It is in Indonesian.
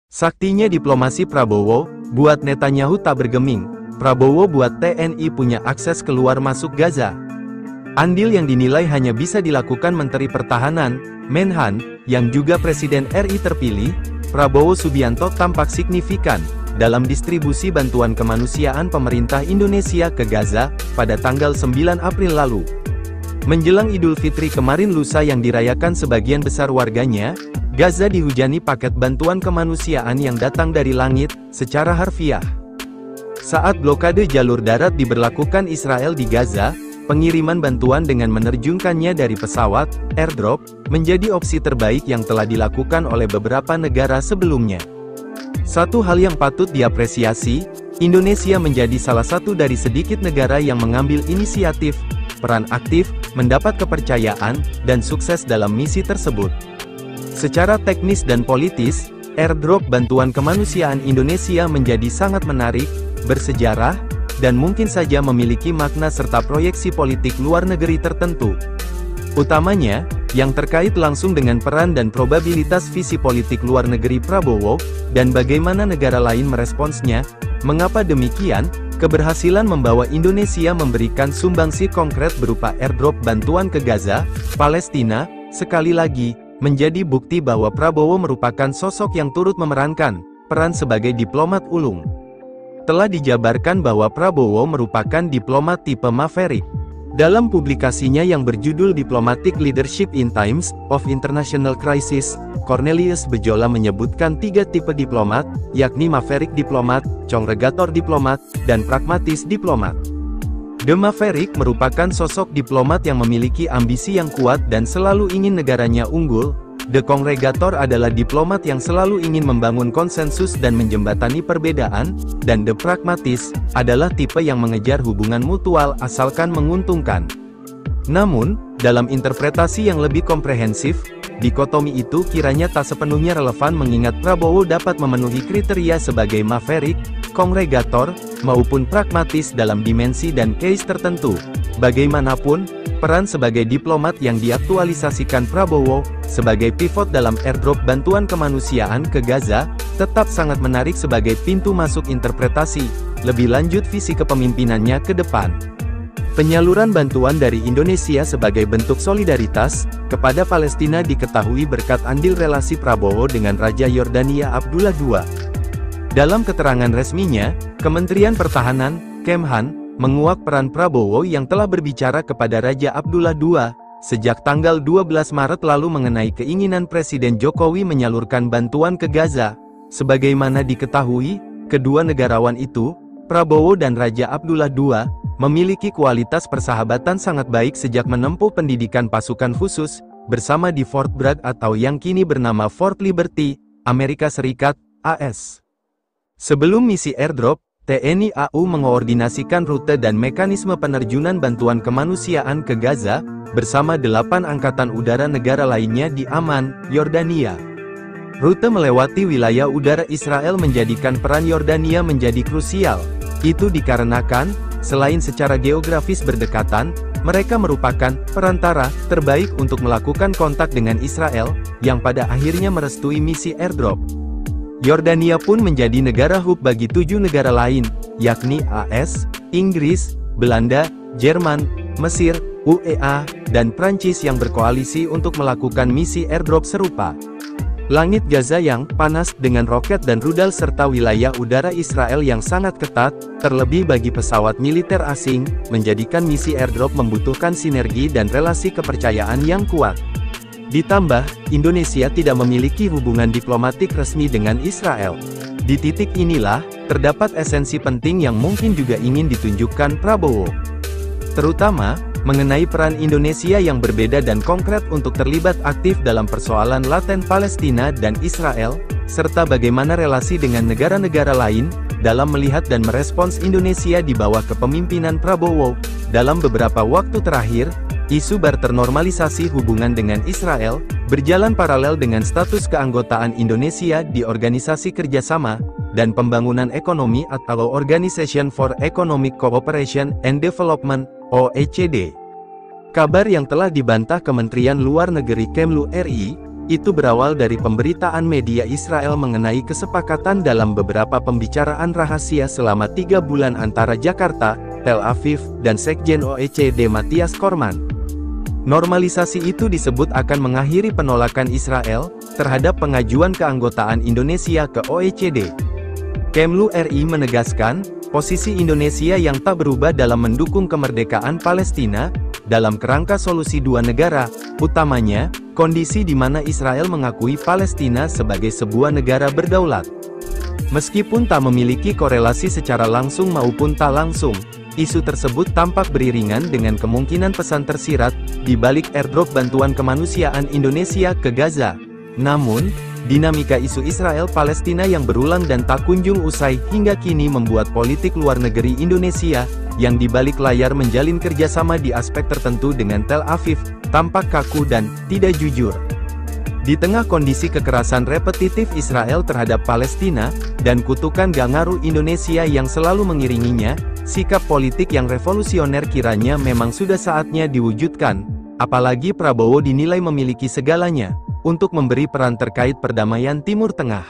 Saktinya diplomasi Prabowo, buat Netanyahu tak bergeming. Prabowo buat TNI punya akses keluar masuk Gaza. Andil yang dinilai hanya bisa dilakukan Menteri Pertahanan, Menhan, yang juga Presiden RI terpilih, Prabowo Subianto tampak signifikan dalam distribusi bantuan kemanusiaan pemerintah Indonesia ke Gaza pada tanggal 9 April lalu. Menjelang Idul Fitri kemarin lusa yang dirayakan sebagian besar warganya, Gaza dihujani paket bantuan kemanusiaan yang datang dari langit, secara harfiah. Saat blokade jalur darat diberlakukan Israel di Gaza, pengiriman bantuan dengan menerjunkannya dari pesawat, airdrop, menjadi opsi terbaik yang telah dilakukan oleh beberapa negara sebelumnya. Satu hal yang patut diapresiasi, Indonesia menjadi salah satu dari sedikit negara yang mengambil inisiatif, peran aktif, mendapat kepercayaan, dan sukses dalam misi tersebut. Secara teknis dan politis, airdrop bantuan kemanusiaan Indonesia menjadi sangat menarik, bersejarah, dan mungkin saja memiliki makna serta proyeksi politik luar negeri tertentu. Utamanya, yang terkait langsung dengan peran dan probabilitas visi politik luar negeri Prabowo, dan bagaimana negara lain meresponsnya. Mengapa demikian? Keberhasilan membawa Indonesia memberikan sumbangsi konkret berupa airdrop bantuan ke Gaza, Palestina, sekali lagi, menjadi bukti bahwa Prabowo merupakan sosok yang turut memerankan peran sebagai diplomat ulung. Telah dijabarkan bahwa Prabowo merupakan diplomat tipe Maverick. Dalam publikasinya yang berjudul Diplomatic Leadership in Times of International Crisis, Cornelius Bejola menyebutkan 3 tipe diplomat, yakni Maverick diplomat, Congregator diplomat, dan Pragmatis diplomat. The Maverick merupakan sosok diplomat yang memiliki ambisi yang kuat dan selalu ingin negaranya unggul. The Congregator adalah diplomat yang selalu ingin membangun konsensus dan menjembatani perbedaan, dan The Pragmatis adalah tipe yang mengejar hubungan mutual asalkan menguntungkan. Namun, dalam interpretasi yang lebih komprehensif, dikotomi itu kiranya tak sepenuhnya relevan mengingat Prabowo dapat memenuhi kriteria sebagai Maverick, Congregator, maupun pragmatis dalam dimensi dan case tertentu. Bagaimanapun, peran sebagai diplomat yang diaktualisasikan Prabowo, sebagai pivot dalam airdrop bantuan kemanusiaan ke Gaza, tetap sangat menarik sebagai pintu masuk interpretasi, lebih lanjut visi kepemimpinannya ke depan. Penyaluran bantuan dari Indonesia sebagai bentuk solidaritas kepada Palestina diketahui berkat andil relasi Prabowo dengan Raja Yordania Abdullah II. Dalam keterangan resminya, Kementerian Pertahanan, Kemhan, menguak peran Prabowo yang telah berbicara kepada Raja Abdullah II, sejak tanggal 12 Maret lalu mengenai keinginan Presiden Jokowi menyalurkan bantuan ke Gaza. Sebagaimana diketahui, kedua negarawan itu, Prabowo dan Raja Abdullah II, memiliki kualitas persahabatan sangat baik sejak menempuh pendidikan pasukan khusus, bersama di Fort Bragg atau yang kini bernama Fort Liberty, Amerika Serikat, AS. Sebelum misi airdrop, TNI AU mengoordinasikan rute dan mekanisme penerjunan bantuan kemanusiaan ke Gaza, bersama 8 angkatan udara negara lainnya di Amman, Yordania. Rute melewati wilayah udara Israel menjadikan peran Yordania menjadi krusial. Itu dikarenakan, selain secara geografis berdekatan, mereka merupakan perantara terbaik untuk melakukan kontak dengan Israel, yang pada akhirnya merestui misi airdrop. Yordania pun menjadi negara hub bagi 7 negara lain, yakni AS, Inggris, Belanda, Jerman, Mesir, UEA, dan Prancis yang berkoalisi untuk melakukan misi airdrop serupa. Langit Gaza yang panas dengan roket dan rudal serta wilayah udara Israel yang sangat ketat, terlebih bagi pesawat militer asing, menjadikan misi airdrop membutuhkan sinergi dan relasi kepercayaan yang kuat. Ditambah, Indonesia tidak memiliki hubungan diplomatik resmi dengan Israel. Di titik inilah, terdapat esensi penting yang mungkin juga ingin ditunjukkan Prabowo. Terutama, mengenai peran Indonesia yang berbeda dan konkret untuk terlibat aktif dalam persoalan laten Palestina dan Israel, serta bagaimana relasi dengan negara-negara lain, dalam melihat dan merespons Indonesia di bawah kepemimpinan Prabowo. Dalam beberapa waktu terakhir, isu barter normalisasi hubungan dengan Israel, berjalan paralel dengan status keanggotaan Indonesia di Organisasi Kerjasama dan Pembangunan Ekonomi atau Organization for Economic Cooperation and Development, OECD. Kabar yang telah dibantah Kementerian Luar Negeri Kemlu RI, Itu berawal dari pemberitaan media Israel mengenai kesepakatan dalam beberapa pembicaraan rahasia selama 3 bulan antara Jakarta, Tel Aviv, dan Sekjen OECD Mathias Cormann. Normalisasi itu disebut akan mengakhiri penolakan Israel terhadap pengajuan keanggotaan Indonesia ke OECD. Kemlu RI menegaskan, posisi Indonesia yang tak berubah dalam mendukung kemerdekaan Palestina, dalam kerangka solusi dua negara, utamanya, kondisi di mana Israel mengakui Palestina sebagai sebuah negara berdaulat. Meskipun tak memiliki korelasi secara langsung maupun tak langsung, isu tersebut tampak beriringan dengan kemungkinan pesan tersirat, di balik airdrop bantuan kemanusiaan Indonesia ke Gaza. Namun, dinamika isu Israel-Palestina yang berulang dan tak kunjung usai hingga kini membuat politik luar negeri Indonesia, yang di balik layar menjalin kerjasama di aspek tertentu dengan Tel Aviv, tampak kaku dan tidak jujur. Di tengah kondisi kekerasan repetitif Israel terhadap Palestina, dan kutukan Gangaru Indonesia yang selalu mengiringinya, sikap politik yang revolusioner kiranya memang sudah saatnya diwujudkan, apalagi Prabowo dinilai memiliki segalanya untuk memberi peran terkait perdamaian Timur Tengah.